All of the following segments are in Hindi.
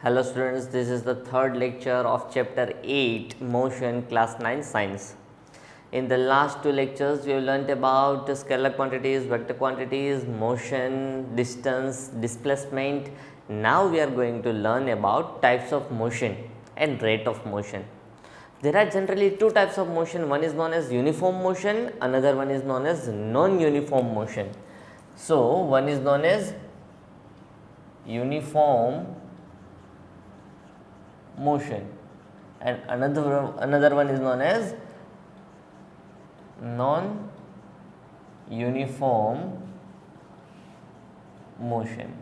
Hello students, this is the third lecture of chapter 8 motion class 9 science. In the last two lectures we have learnt about scalar quantities, vector quantities, motion, distance, displacement. Now we are going to learn about types of motion and rate of motion. There are generally two types of motion, one is known as uniform motion, another one is known as non-uniform motion. So, one is known as uniform motion and another one is known as non-uniform motion.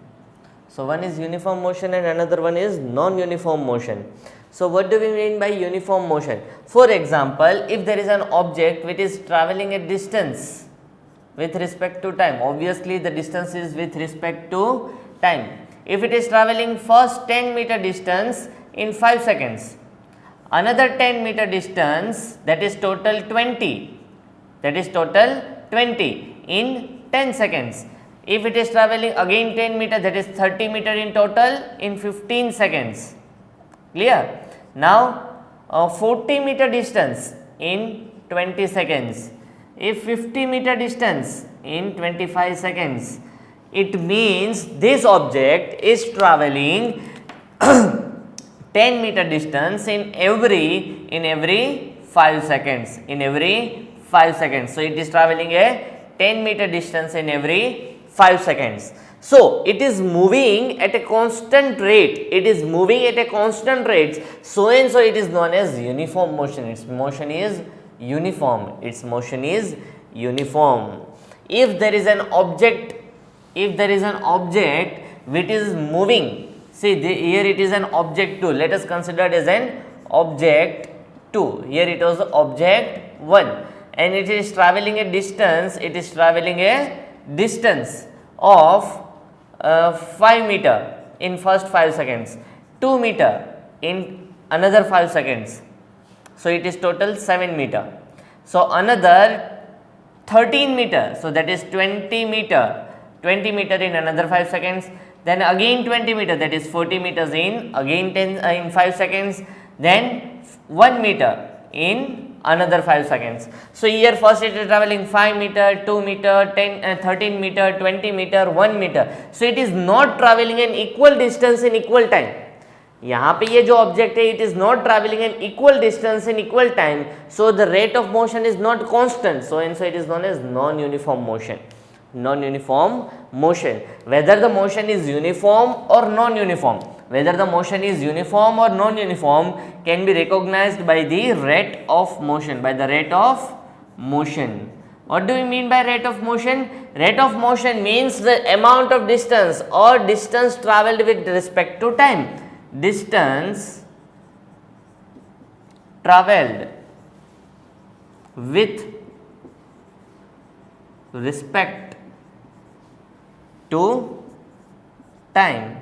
So, one is uniform motion and another one is non-uniform motion. So, what do we mean by uniform motion? For example, if there is an object which is travelling a distance with respect to time, obviously the distance is with respect to time. If it is travelling first 10 meter distance in 5 seconds, another 10 meter distance, that is total 20 in 10 seconds. If it is travelling again 10 meter, that is 30 meter in total in 15 seconds. Clear? Now 40 meter distance in 20 seconds. If 50 meter distance in 25 seconds, it means this object is travelling 10 meter distance in every 5 seconds, So, it is travelling a 10 meter distance in every 5 seconds. So, it is moving at a constant rate, so and so it is known as uniform motion, its motion is uniform. If there is an object which is moving, see here it is an object 2, let us consider it as an object 2, here it was object 1 and it is travelling a distance, of 5 meter in first 5 seconds, 2 meter in another 5 seconds, so it is total 7 meter. So, another 13 meter, so that is 20 meter in another 5 seconds, then again 20 meter, that is 40 meters in again 10 in 5 seconds, then 1 meter in another 5 seconds. So, here first it is travelling 5 meter, 2 meter, 13 meter, 20 meter, 1 meter. So, it is not travelling an equal distance in equal time. यहाँ पे ये जो object है, it is not travelling an equal distance in equal time. So, the rate of motion is not constant. So, and so it is known as non-uniform motion. Whether the motion is uniform or non-uniform, can be recognized by the rate of motion, What do we mean by rate of motion? Rate of motion means the amount of distance or distance travelled with respect to time. Distance travelled with respect to time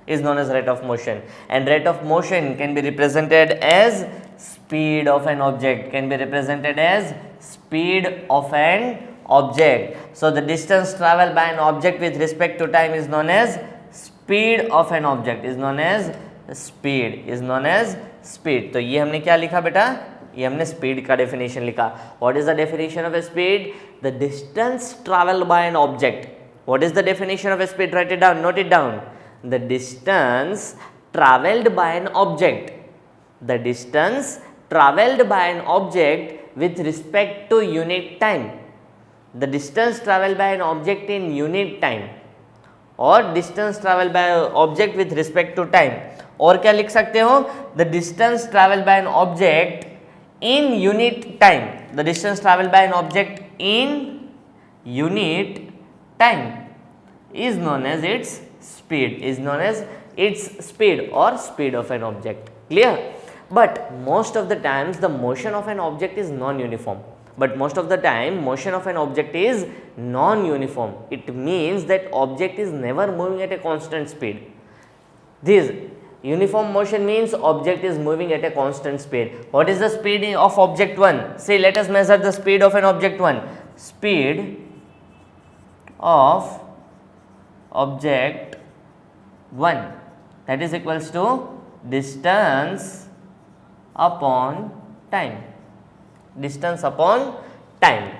is known as rate of motion, and rate of motion can be represented as speed of an object, So, the distance travelled by an object with respect to time is known as speed of an object, speed. तो ये हमने क्या लिखा बेटा? ये हमने speed का definition लिखा. What is the definition of a speed? The distance travelled by an object. What is the definition of a speed? Write it down, note it down. The distance travelled by an object. With respect to unit time. The distance travelled by an object in unit time or distance travelled by an object with respect to time. और क्या लिख सकते हो? The distance travelled by an object in unit time. The distance travelled by an object in unit time is known as its speed, or speed of an object. Clear? But most of the times the motion of an object is non-uniform. It means that object is never moving at a constant speed. This uniform motion means object is moving at a constant speed. What is the speed of object 1? Say, let us measure the speed of an object 1. Speed of object 1 that is equals to distance upon time. Distance upon time.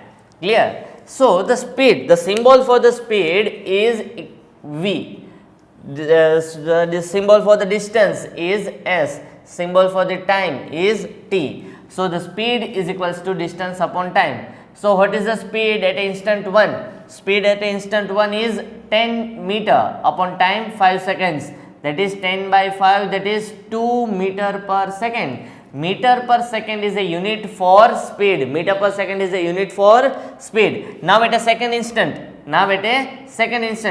Clear? So the speed, the symbol for the speed is v. The symbol for the distance is s. Symbol for the time is t. So the speed is equals to distance upon time. So what is the speed at instant 1? Speed at instant 1 is 10 meter upon time 5 seconds. That is 10 by 5, that is 2 meter per second. Meter per second is a unit for speed. Meter per second is a unit for speed. Now at a second instant,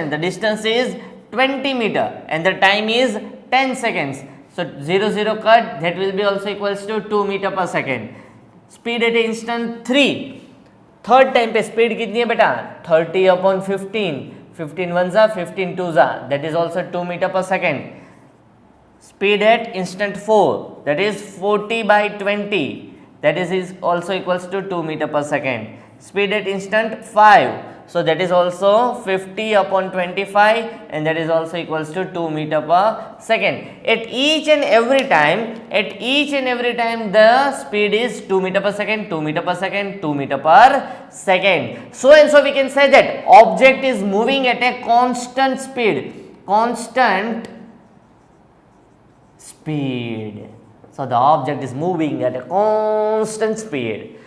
the distance is 20 meter and the time is 10 seconds. So 0 0 cut, that will be also equals to 2 meter per second. Speed at instant 3. Third time पे स्पीड कितनी है बेटा 30 अपॉन 15, 15 वन जा 15 टू जा, that is also 2 metre per second. Speed at instant 4, that is 40 by 20, that is also equals to 2 meter per second. Speed at instant 5, so that is also 50 upon 25 and that is also equals to 2 meter per second. At each and every time the speed is 2 meter per second, 2 meter per second, 2 meter per second. So and so we can say that object is moving at a constant speed. So the object is moving at a constant speed.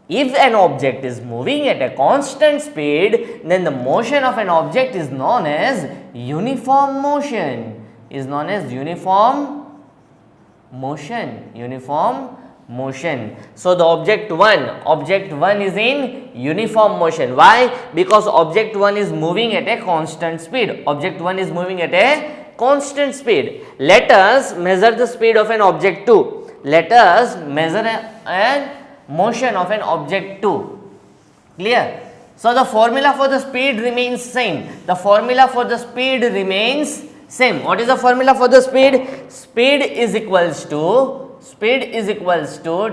If an object is moving at a constant speed, then the motion of an object is known as uniform motion. So the object 1 is in uniform motion. Why? Because object 1 is moving at a constant speed. Let us measure the speed of an object 2. Let us measure a motion of an object 2. Clear? So the formula for the speed remains same. What is the formula for the speed? Speed is equals to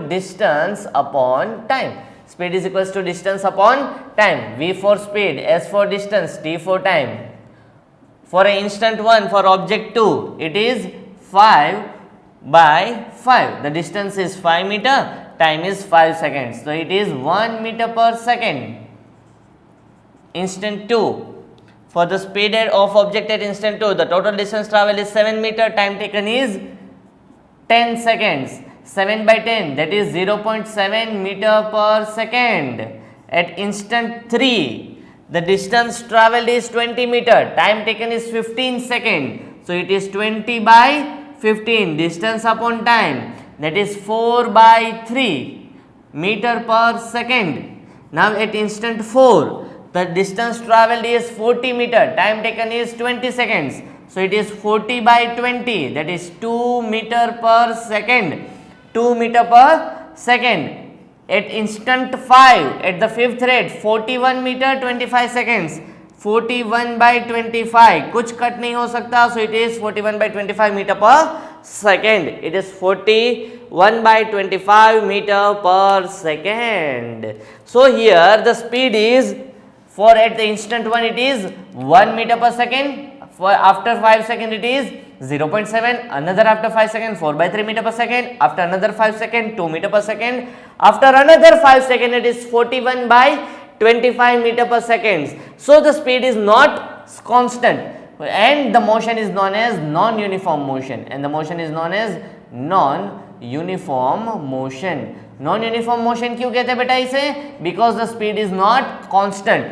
distance upon time. V for speed, S for distance, T for time. For an instant 1, for object 2, it is 5 by 5. The distance is 5 meter, time is 5 seconds. So it is 1 meter per second. Instant 2, for the speed of object at instant 2, the total distance travel is 7 meter, time taken is 10 seconds. 7 by 10, that is 0.7 meter per second. At instant 3, the distance travelled is 20 meter, time taken is 15 seconds. So it is 20 by 15, distance upon time, that is 4 by 3 meter per second. Now at instant 4, the distance travelled is 40 meter, time taken is 20 seconds. So it is 40 by 20, that is 2 meter per second. At instant 5, at the fifth rate, 41 meter 25 seconds. 41 by 25, कुछ कट नहीं हो सकता, so it is 41 by 25 meter per second. It is 41 by 25 meter per second. So here the speed is, for at the instant 1 it is 1 meter per second. For after 5 seconds it is 0.7, another after 5 seconds 4 by 3 meter per second, after another 5 seconds 2 meter per second, after another 5 seconds it is 41 by 25 meter per second. So the speed is not constant and the motion is known as non-uniform motion. Non-uniform motion क्यों कहते हैं बेटा इसे? Because the speed is not constant.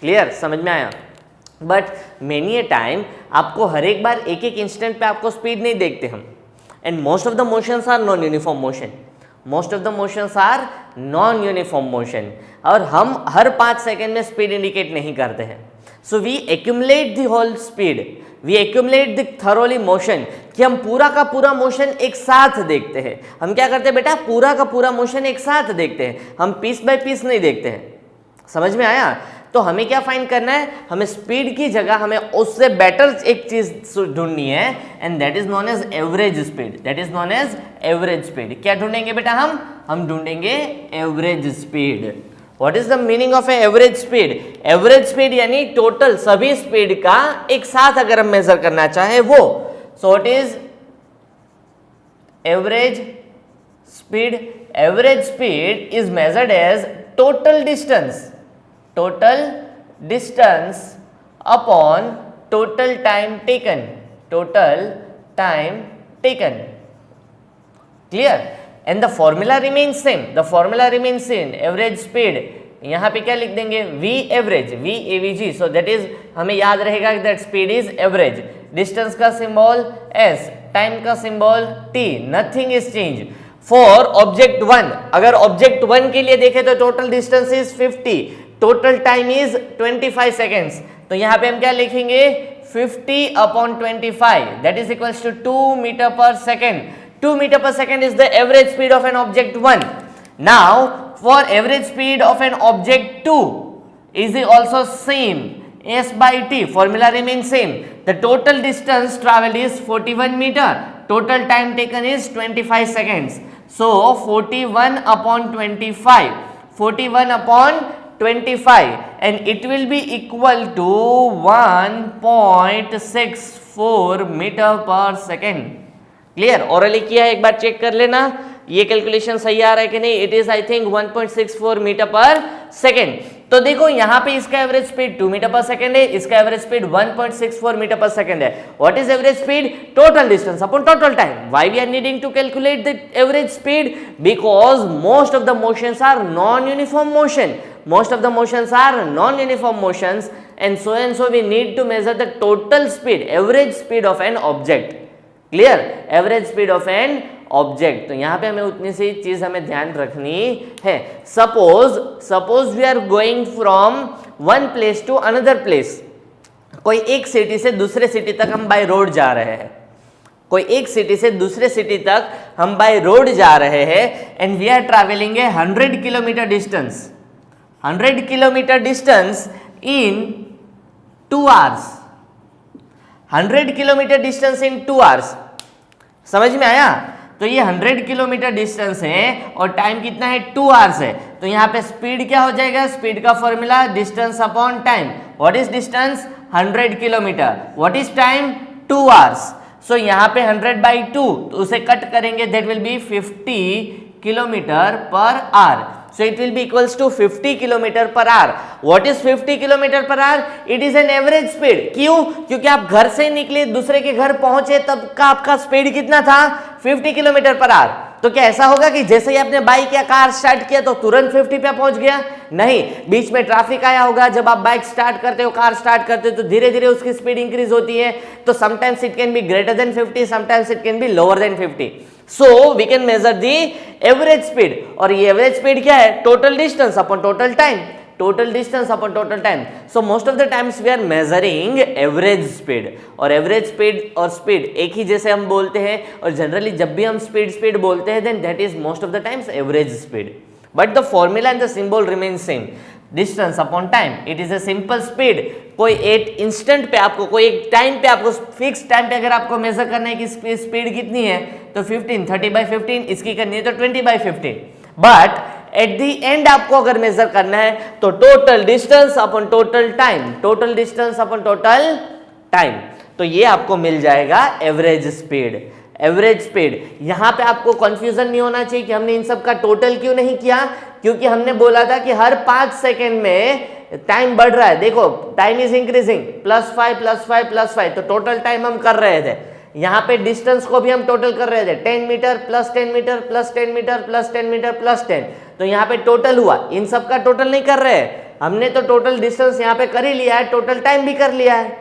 Clear? समझ में आया? बट मेनी ए टाइम आपको हर एक बार एक इंस्टेंट पे आपको स्पीड नहीं देखते हम. And most of the motions are non uniform motion. और हम हर 5 सेकेंड में स्पीड इंडिकेट नहीं करते हैं. So we accumulate the whole speed, we accumulate the thoroughly motion, कि हम पूरा का पूरा मोशन एक साथ देखते हैं. हम क्या करते हैं बेटा? पूरा का पूरा मोशन एक साथ देखते हैं, हम पीस बाय पीस नहीं देखते हैं. समझ में आया? तो हमें क्या फाइंड करना है? हमें स्पीड की जगह हमें उससे बेटर एक चीज ढूंढनी है, and that is known as average speed. क्या ढूंढेंगे बेटा? हम ढूंढेंगे average speed. What is the meaning of average speed? Average speed यानी टोटल सभी स्पीड का एक साथ अगर हम मेजर करना चाहे वो. So what is average speed? Average speed is measured as total distance upon total time taken. Clear? And the formula remains same. Average speed. यहाँ पे क्या लिख देंगे? V average, V avg. So that is हमें याद रहेगा that speed is average. Distance का symbol S, time का symbol T. Nothing is changed. For object 1, अगर object 1 के लिए देखें तो total distance is 50, total time is 25 seconds. तो यहाँ पे हम क्या लिखेंगे? 50 upon 25, that is equals to 2 meter per second. 2 meter per second is the average speed of an object 1. Now for average speed of an object 2 is also same, S by T, formula remains same. The total distance traveled is 41 meter, total time taken is 25 seconds. So 41 upon 25 and it will be equal to 1.64 meter per second. Clear? Orally किया है, एक बार चेक कर लेना ये कैलकुलेशन सही आ रहा है कि नहीं. It is I think 1.64 metre per second. तो देखो यहाँ पे इसका average speed 2 metre per second है, इसका average speed 1.64 metre per second है. What is average speed? Total distance upon total time. Why we are needing to calculate the average speed? Because most of the motions are non uniform motions and so we need to measure the total speed, average speed of an object. Clear? Average speed of an object. तो यहां पे हमें उतनी सी चीज हमें ध्यान रखनी है. Suppose we are going from one place to another place. कोई एक सिटी से दूसरे सिटी तक हम बाय रोड जा रहे हैं. And we are travelling a 100 kilometre distance in 2 hours. 100 kilometre distance in 2 hours. समझ में आया? तो ये 100 किलोमीटर डिस्टेंस है और टाइम कितना है? 2 hours है. तो यहाँ पे स्पीड क्या हो जाएगा? स्पीड का formula distance upon time. What is distance? 100 kilometre. What is time? 2 hours. सो यहाँ पे 100/2 तो उसे कट करेंगे, that will be 50 kilometre per our. So it will be equals to 50 kilometre per our. What is 50 kilometre per our? It is an average speed. क्यों? क्योंकि आप घर से निकले दूसरे के घर पहुंचे तब का आपका स्पीड कितना था? 50 किलोमीटर पर आवर. तो क्या ऐसा होगा कि जैसे ही आपने बाइक या कार स्टार्ट किया तो तुरंत 50 पे पहुंच गया? नहीं, बीच में ट्रैफिक आया होगा. जब आप बाइक स्टार्ट करते हो, कार स्टार्ट करते हो तो धीरे धीरे उसकी स्पीड इंक्रीज होती है. तो sometimes it can be greater than 50, sometimes it can be lower than 50. So we can measure the average speed. और ये average speed क्या है? Total distance upon total time. So most of the times we are measuring average speed. और average speed और speed एक ही जैसे हम बोलते हैं. और generally जब भी हम speed बोलते हैं then that is most of the times average speed. But the formula and the symbol remains same. Distance upon time. It is a simple speed. कोई एक इंस्टेंट पे आपको, कोई एक टाइम पे आपको, फिक्स टाइम पे अगर आपको मेजर करना है कि स्पीड कितनी है तो 15, 30/15. इसकी करनी है तो 20/15. बट एट द एंड आपको अगर मेजर करना है तो total distance upon total time. तो ये आपको मिल जाएगा एवरेज स्पीड. यहां पे आपको कंफ्यूजन नहीं होना चाहिए कि हमने इन सब का टोटल क्यों नहीं किया, क्योंकि हमने बोला था कि हर 5 सेकेंड में टाइम बढ़ रहा है. देखो टाइम इज इंक्रीजिंग, +5 तो टोटल टाइम हम कर रहे थे. यहाँ पे डिस्टेंस को भी हम टोटल कर रहे थे, 10 metre plus 10 metre plus 10 metre plus 10 metre plus 10. तो यहाँ पे टोटल हुआ. इन सब का टोटल नहीं कर रहे हैं हमने, तो टोटल डिस्टेंस यहाँ पे कर ही लिया है, टोटल टाइम भी कर लिया है.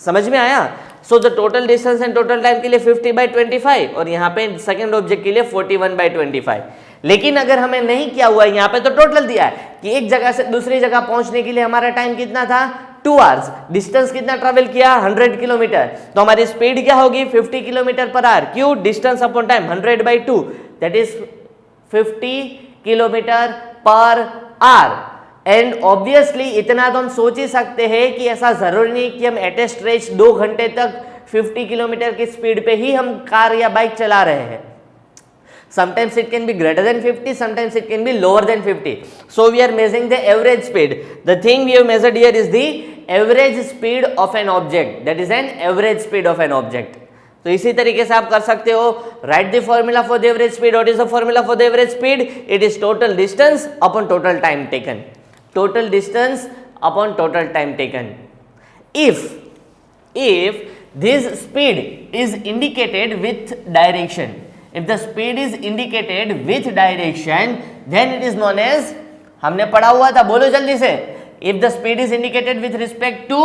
समझ में आया? So the total distance and total time के लिए 50/25 और यहाँ पे सेकंड ऑब्जेक्ट के लिए 41/25. लेकिन अगर हमें नहीं किया हुआ है यहाँ पे तो टोटल दिया है कि एक जगह से दूसरी जगह पहुंचने के लिए हमारा टाइम कितना था? 2 hours. डिस्टेंस कितना ट्रेवल किया? 100 किलोमीटर. तो हमारी स्पीड क्या होगी? 50 किलोमीटर पर आवर. क्यों? Distance upon time 100/2 that is 50 kilometre per hour. And obviously इतना तो हम सोच ही सकते हैं कि ऐसा जरूरी नहीं कि हम एट ए स्ट्रेच 2 घंटे तक 50 किलोमीटर की स्पीड पे ही हम कार या बाइक चला रहे हैं. Sometimes it can be greater than 50, sometimes it can be lower than 50. So we are measuring the average speed. The thing we have measured here is the average speed of an object. That is an average speed of an object. तो इसी तरीके से आप कर सकते हो. Write the formula for the average speed. What is the formula for the average speed? It is total distance upon total time taken. Total distance upon total time taken. If this speed is indicated with direction, if the speed is indicated with direction, then it is known as, हमने पढ़ा हुआ था, बोलो जल्दी से, if the speed is indicated with respect to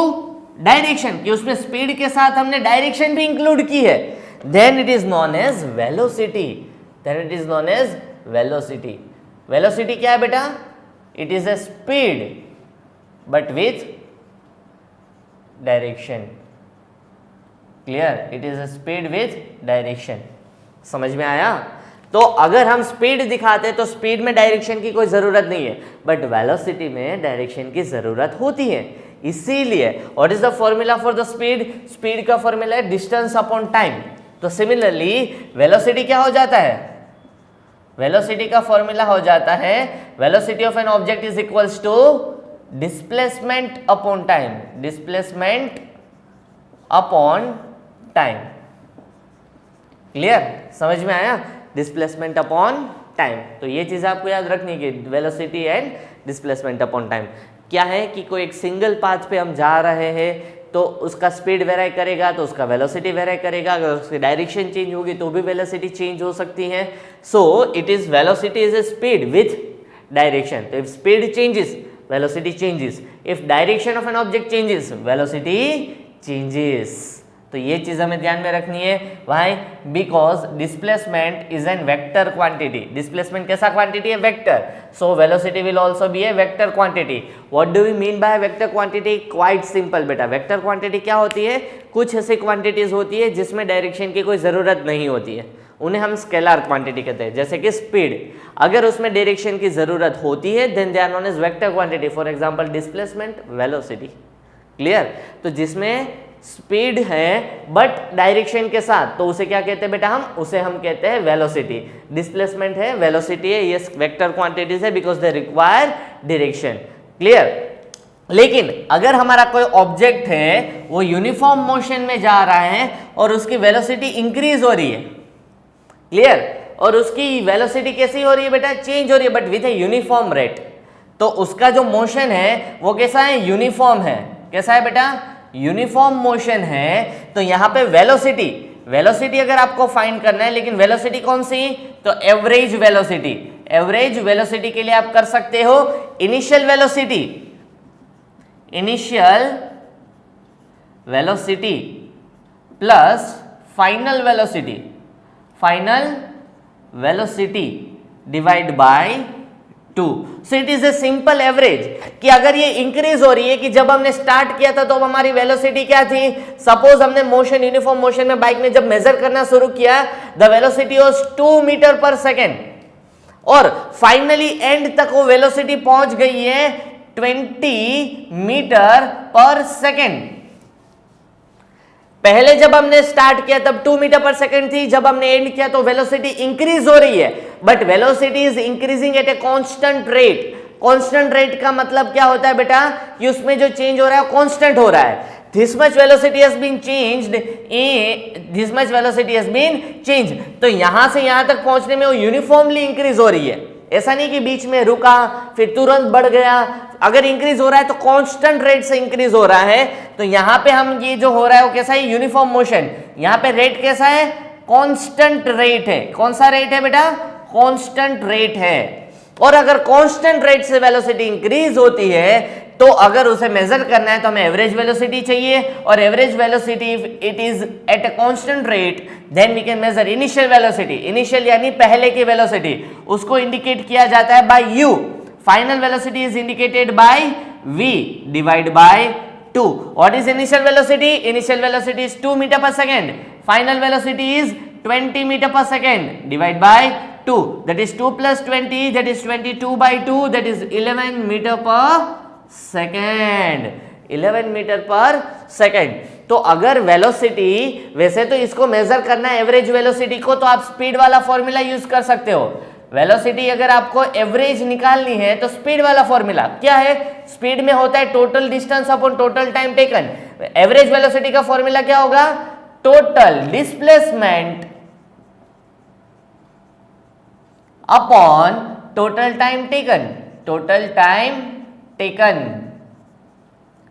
direction, कि उसमें speed के साथ हमने direction भी include की है, then it is known as velocity. Then it is known as velocity. Velocity क्या है बेटा? It is a speed but with direction. Clear? It is a speed with direction. समझ में आया? तो अगर हम स्पीड दिखाते तो स्पीड में डायरेक्शन की कोई ज़रूरत नहीं है, बट वेलोसिटी में डायरेक्शन की ज़रूरत होती है. इसीलिए what is the formula for the speed? Speed का फॉर्मूला है डिस्टेंस अपॉन टाइम. तो सिमिलरली वेलोसिटी क्या हो जाता है? वेलोसिटी का फॉर्मूला हो जाता है velocity of an object is equals to displacement upon time. Displacement upon time. Clear? समझ में आया? Displacement upon time. तो ये चीज़ आपको याद रखनी है, velocity and displacement upon time. क्या है कि कोई एक सिंगल पाथ पे हम जा रहे हैं तो उसका स्पीड वेराई करेगा तो उसका वेलोसिटी वेराई करेगा. अगर उसकी डायरेक्शन चेंज होगी तो भी वेलोसिटी चेंज हो सकती है. So it is velocity is a speed with direction. तो if speed changes velocity changes, if direction of an object changes velocity changes. तो ये चीज़ हमें ध्यान में रखनी है. Why? Because displacement is an vector quantity. Displacement कैसा क्वांटिटी है? Vector. So velocity will also be a vector quantity. What do we mean by vector quantity? Quite simple बेटा. वेक्टर क्वांटिटी क्या होती है? कुछ ऐसी क्वांटिटीज होती है जिसमें डायरेक्शन की कोई ज़रूरत नहीं होती है, उन्हें हम स्केलर क्वांटिटी कहते हैं. जैसे कि स्पीड, अगर उसमें डायरेक्शन की ज़रूरत होती है then they are known as vector quantity. For example displacement, velocity. Clear? तो जिसमें स्पीड है बट डायरेक्शन के साथ, तो उसे क्या कहते हैं बेटा? उसे हम कहते हैं वेलोसिटी. डिस्प्लेसमेंट है, वेलोसिटी है, ये वेक्टर क्वांटिटीज है because they require direction. Clear? लेकिन अगर हमारा कोई ऑब्जेक्ट है वो यूनिफॉर्म मोशन में जा रहा है और उसकी वेलोसिटी इंक्रीज हो रही है. क्लियर? और उसकी वेलोसिटी कैसी हो रही है बेटा? चेंज हो रही है but with a uniform rate. तो उसका जो मोशन है वो कैसा है? यूनिफॉर्म है. कैसा है बेटा? यूनिफॉर्म मोशन है. तो यहां पे वेलोसिटी अगर आपको फाइंड करना है, लेकिन वेलोसिटी कौन सी? तो एवरेज वेलोसिटी. एवरेज वेलोसिटी के लिए आप कर सकते हो initial velocity plus final velocity divide by 2. So it is a simple average कि अगर ये इंक्रीज हो रही है, कि जब हमने स्टार्ट किया था तो हमारी वेलोसिटी क्या थी? सपोज हमने मोशन, यूनिफॉर्म मोशन में बाइक में जब मेजर करना शुरू किया, the velocity was 2 metre per second, और फाइनली एंड तक वो वेलोसिटी पहुंच गई है 20 मीटर पर सेकेंड. पहले जब हमने स्टार्ट किया तब 2 मीटर पर सेकेंड थी, जब हमने एंड किया तो वेलोसिटी इंक्रीज हो रही है, but velocity is increasing at a constant rate. Constant rate का मतलब क्या होता है बेटा? कि उसमें जो चेंज हो रहा है कांस्टेंट हो रहा है. This much velocity has been changed, this much velocity has been change. तो यहां से यहां तक पहुंचने में वो यूनिफॉर्मली इंक्रीज हो रही है. ऐसा नहीं कि बीच में रुका फिर तुरंत बढ़ गया. अगर इंक्रीज हो रहा है तो कांस्टेंट रेट से इंक्रीज हो रहा है. तो यहां पे हम ये जो हो रहा है वो कैसा है? Uniform motion. यहां पे रेट कैसा है? कांस्टेंट रेट है. कौन सा रेट है बेटा? कांस्टेंट रेट है. और अगर कांस्टेंट रेट से वेलोसिटी इंक्रीज होती है तो अगर उसे मेजर करना है तो हमें एवरेज वेलोसिटी चाहिए, और average velocity it is at a constant rate, then we can measure initial velocity. Initial यानी पहले की वेलोसिटी, उसको इंडिकेट किया जाता है by u. Final velocity is indicated by v divide by 2. What is initial velocity? Initial velocity is 2 metre per second. Final velocity is 20 metre per second divide by 2. That is 2 plus 20, that is 22 by 2, that is 11 metre per second. 11 metre per second. तो अगर वेलोसिटी, वैसे तो इसको मेजर करना है एवरेज वेलोसिटी को, तो आप स्पीड वाला फॉर्मूला यूज कर सकते हो। वेलोसिटी अगर आपको एवरेज निकालनी है तो स्पीड वाला फॉर्मूला क्या है, स्पीड में होता है total distance upon total time taken. Average velocity का फॉर्मूला क्या होगा, total displacement upon total time taken, total time taken.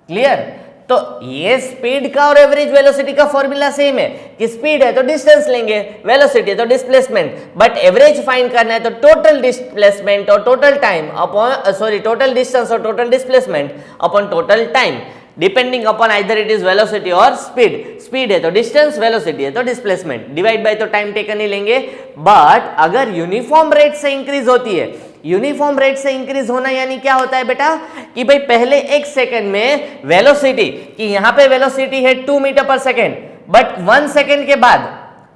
Clear? तो ये स्पीड का और एवरेज वेलोसिटी का फॉर्मूला सेम है कि स्पीड है तो डिस्टेंस लेंगे, वेलोसिटी है तो डिस्प्लेसमेंट, बट एवरेज फाइंड करना है तो टोटल डिस्प्लेसमेंट और total time upon total distance और total displacement upon total time, depending upon either it is velocity और स्पीड। स्पीड है तो डिस्टेंस, वेलोसिटी है तो डिस्प्लेसमेंट, डिवाइड बाय तो टाइम टेकन ही लेंगे। बट अगर यूनिफॉर्म रेट से इंक्रीज होती है, यूनिफॉर्म रेट से इंक्रीज होना यानी क्या होता है बेटा कि भाई पहले एक सेकंड में वेलोसिटी, कि यहां पे वेलोसिटी है 2 metre per second, but 1 second के बाद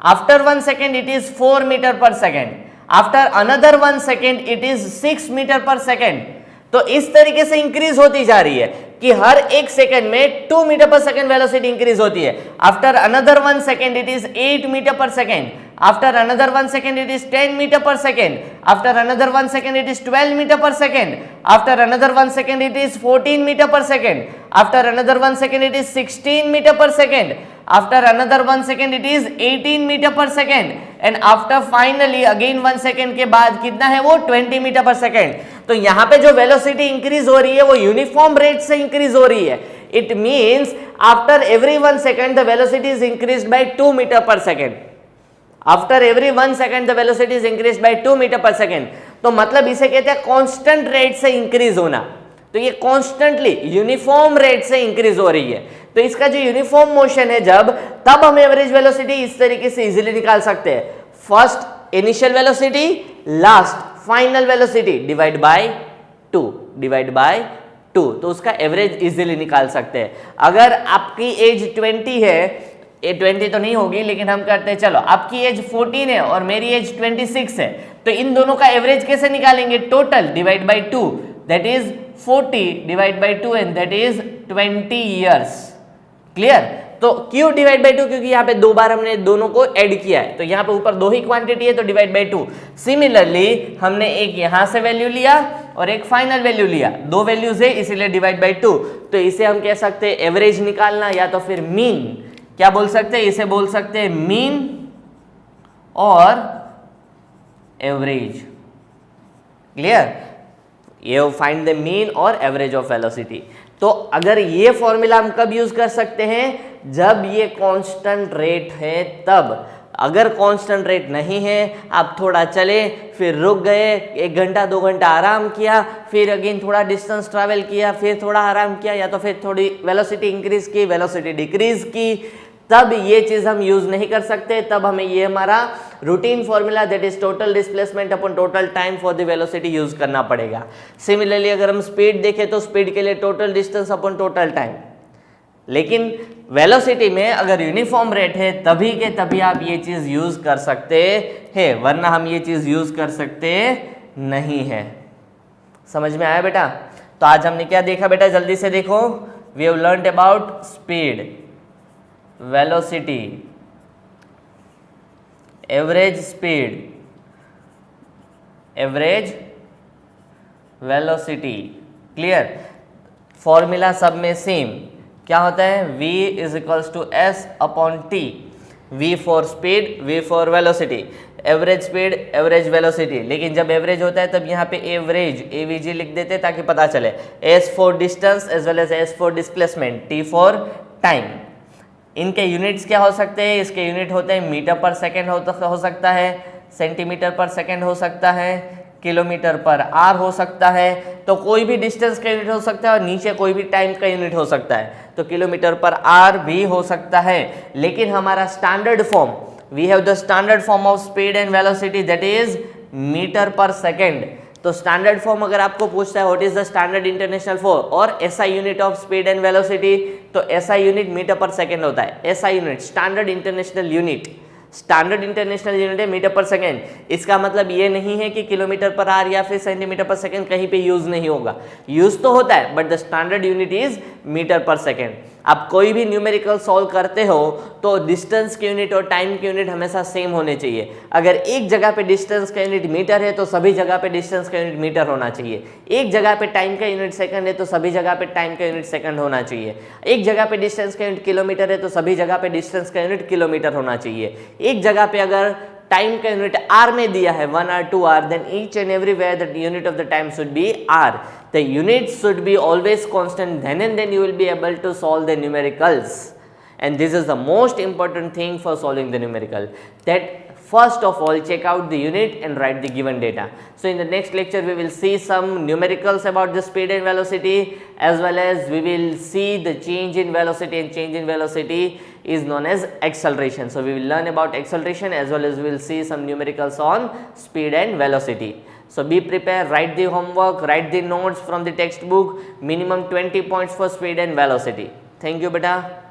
after 1 second it is 4 metre per second, after another 1 second it is 6 metre per second. तो इस तरीके से इंक्रीज होती जा रही है कि हर एक सेकंड में 2 metre per second velocity increase होती है। After another 1 second it is 8 metre per second, after another 1 second it is 10 metre per second, after another 1 second it is 12 metre per second, after another 1 second it is 14 metre per second, after another 1 second it is 16 metre per second, after another 1 second it is 18 metre per second, and after finally again 1 second के बाद कितना है वो 20 मीटर पर सेकंड। तो यहाँ पे जो वेलोसिटी इंक्रीज हो रही है वो यूनिफॉर्म रेट से इंक्रीज हो रही है। It means after every 1 second the velocity is increased by 2 metre per second, after every 1 second the velocity is increased by 2 metre per second. तो मतलब इसे कहते हैं कांस्टेंट रेट से इंक्रीज होना। तो ये कॉन्स्टेंटली यूनिफॉर्म रेट से इंक्रीज हो रही है। तो इसका जो यूनिफॉर्म मोशन है जब, तब हम एवरेज वेलोसिटी इस तरीके से इजीली निकाल सकते हैं, first initial velocity, last final velocity divide by 2, divide by 2, तो उसका एवरेज इजीली निकाल सकते हैं। अगर आपकी एज 20 है, ये 20 तो नहीं होगी लेकिन हम करते हैं, चलो आपकी एज 14 है और मेरी एज 26 है, तो इन दोनों का एवरेज कैसे निकालेंगे, total divide by 2, that is 40 divide by 2 and that is 20 years. Clear? तो क्यों डिवाइड बाय 2, क्योंकि यहाँ पे 2 बार हमने दोनों को ऐड किया है, तो यहाँ पे ऊपर 2 ही क्वांटिटी है तो डिवाइड बाय 2। सिमिलरली हमने एक यहाँ से वैल्यू लिया और एक फाइनल वैल्यू लिया, 2 वैल्यूज है इसीलिए डिवाइड बाय 2। तो इसे हम कह सकते हैं एवरेज निकालना या तो फिर मीन, क्या बोल सकते हैं, इसे बोल सकते हैं मीन और एवरेज। क्लियर? ये फाइंड द मीन और एवरेज ऑफ वेलोसिटी। तो अगर ये फॉर्मूला हम कब यूज कर सकते हैं, जब ये कांस्टेंट रेट है तब। अगर कांस्टेंट रेट नहीं है, आप थोड़ा चले फिर रुक गए, 1 घंटा 2 घंटा आराम किया, फिर अगेन थोड़ा डिस्टेंस ट्रैवल किया, फिर थोड़ा आराम किया, या तो फिर थोड़ी वेलोसिटी इंक्रीज की, वेलोसिटी डिक्रीज की, तब ये चीज हम यूज नहीं कर सकते। तब हमें ये हमारा routine formula that is total displacement upon total time for the velocity use करना पड़ेगा। सिमिलरली अगर हम स्पीड देखें तो स्पीड के लिए total distance upon total time, लेकिन वेलोसिटी में अगर यूनिफॉर्म रेट है तभी के तभी आप ये चीज यूज कर सकते हैं, वरना हम ये चीज यूज कर सकते नहीं है। समझ में आया बेटा? तो आज हमने क्या देखा बेटा, जल्दी से देखो। We have learned about speed, velocity, average speed, average velocity. Clear? Formula सब में सेम क्या होता है, v is equals to S upon T, v for speed, v for velocity, average speed, average velocity. लेकिन जब एवरेज होता है तब यहाँ पे एवरेज एवीजी लिख देते हैं ताकि पता चले, s for distance as well as s for displacement, t for time. इनके यूनिट्स क्या हो सकते हैं, इसके यूनिट होते हैं मीटर पर सेकेंड हो सकता है, सेंटीमीटर पर सेकेंड हो सकता है, किलोमीटर पर आर हो सकता है। तो कोई भी डिस्टेंस का यूनिट हो सकता है और नीचे कोई भी टाइम का यूनिट हो सकता है, तो किलोमीटर पर आर भी हो सकता है। लेकिन हमारा standard form, we have the standard form of speed and velocity that is metre per second. तो स्टैंडर्ड फॉर्म अगर आपको पूछता है what is the standard international form और SI unit of speed and velocity, तो SI unit metre per second होता है। SI unit standard international unit, standard international unit है मीटर पर सेकेंड। इसका मतलब ये नहीं है कि किलोमीटर पर आर या फिर सेंटीमीटर पर सेकेंड कहीं पे यूज नहीं होगा, यूज तो होता है, but the standard unit is metre per second. आप कोई भी न्यूमेरिकल सॉल्व करते हो तो डिस्टेंस की यूनिट और टाइम की यूनिट हमेशा सेम होने चाहिए। अगर एक जगह पे डिस्टेंस का यूनिट मीटर है तो सभी जगह पे डिस्टेंस का यूनिट मीटर होना चाहिए। एक जगह पे टाइम का यूनिट सेकंड है तो सभी जगह पे टाइम का यूनिट सेकंड होना चाहिए। एक जगह पे डिस्टेंस का यूनिट किलोमीटर है तो सभी जगह पे डिस्टेंस का यूनिट किलोमीटर होना चाहिए। एक जगह पे अगर टाइम का यूनिट आर में दिया है 1 hour 2 hour, then each and everywhere the unit of the time should be hour. The units should be always constant, then and then you will be able to solve the numericals. And this is the most important thing for solving the numerical, that first of all check out the unit and write the given data. So in the next lecture we will see some numericals about the speed and velocity, as well as we will see the change in velocity, and change in velocity is known as acceleration. So we will learn about acceleration, as well as we will see some numericals on speed and velocity. So be prepared, write the homework, write the notes from the textbook, minimum 20 points for speed and velocity. Thank you beta.